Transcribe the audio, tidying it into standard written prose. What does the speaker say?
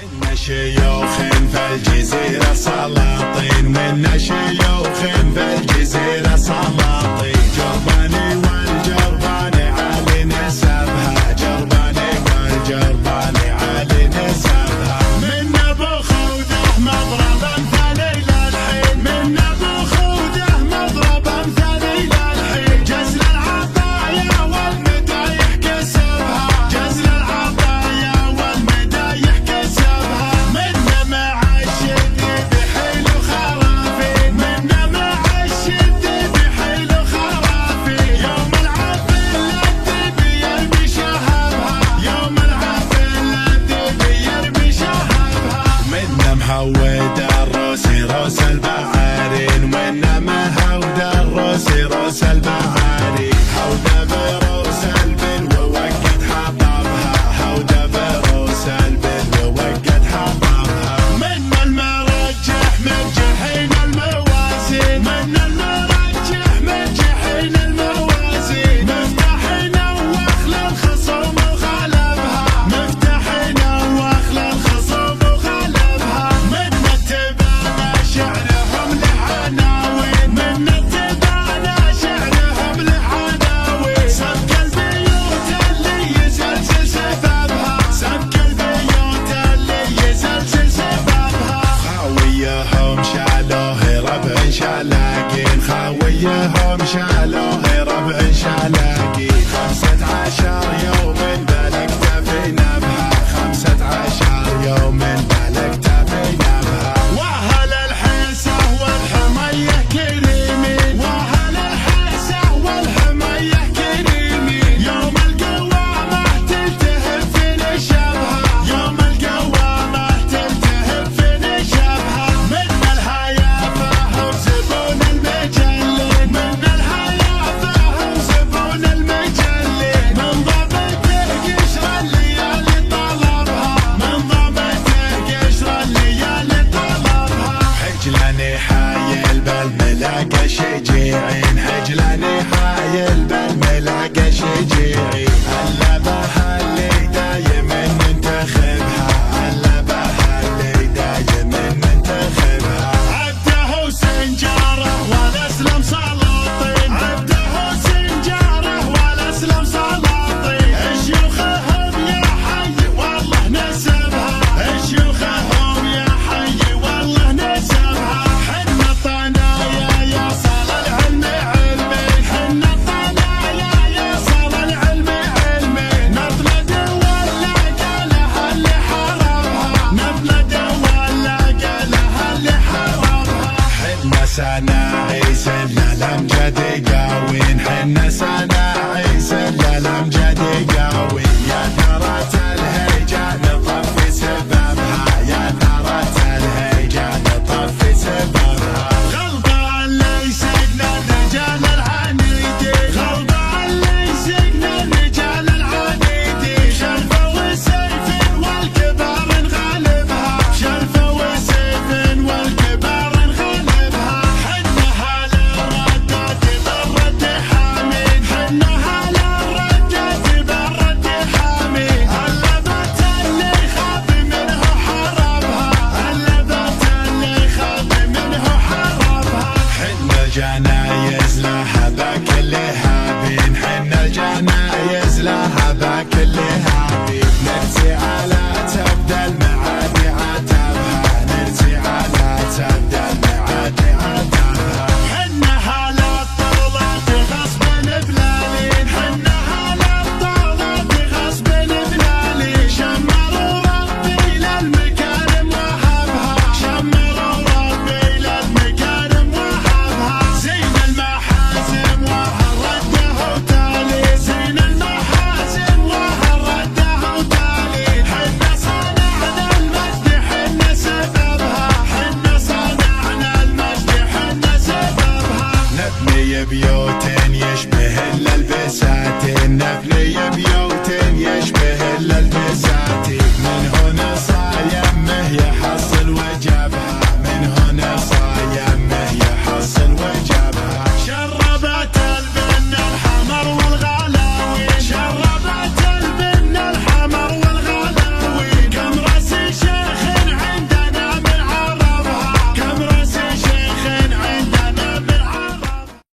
منا شيوخ في الجزيرة سلاطين، منا شيوخ في الجزيرة سلاطين، جرباني والجرباني عالي نسبها، جرباني والجرباني عالي نسبها، من ابو خوده مضرب امثالي للحين، من ابو خوده مضرب امثالي للحين، جزل العطايا والمدايح كسبها، جزل العطايا والمدايح كسبها، منا مع الشديد بحيل وخرافي، منا مع الشديد بحيل وخرافي، يوم العافية الدبي يرمي شهبها، يوم العافية الدبي يرمي شهبها، منا مهود الروسي روس البعارين، ومنا مهود الروسي روس البعارين، هوده بروس البلو وقد حطبها، هوده بروس البلو وقد حطبها، منا المرجح مرجحين الموازين، منا المرجح مرجحين الموازين، مفتاحين واخل الخصوم وغلبها، مفتاحين واخل الخصوم وغلبها، منا اتبعنا شعرهم لحناوين، منا اتبعنا شعرهم لحناوين، سبك البيوت اللي يزلزل سببها، سبك البيوت اللي يزلزل سببها، خاويهم شالوه ربع شلاقين، خاويهم شالوه ربع شلاقين، 15 يوم بلقت في نبها، 15 يوم بلقت في نبها، واهل الحيسة والحمية كريمين، واهل الحيسة والحمية كريمين، يوم القوامة تلتهب في نشبها، يوم القوامة تلتهب في نشبها، من الهيافة وزبون المجلين، من الهيافة وزبون المجلين، من ضبطه قشر الليالي طلبها، من ضبطه قشر الليالي طلبها، حجلاني حايل بالملاقى شجيعين، حجلاني حايل بالملاقى شجيعين، هلا بها اللي دايم ننتخبها، هلا بها اللي دايم ننتخبها، عبده وسنجاره والاسلم سلاطين، عبده وسنجاره والاسلم سلاطين، شيوخهم يا حي والله نسبها، شيوخهم يا حي والله نسبها، حنا الطنايا يا صال العلم علمين، حنا الطنايا يا صال العلم علمين، نطلد ولا قالها اللي حرمها، نطلد ولا قالها اللي حرمها، حنا سناعي سلة الامجد قاوين، حنا سناعي سلة الامجد قاوين، يا ترى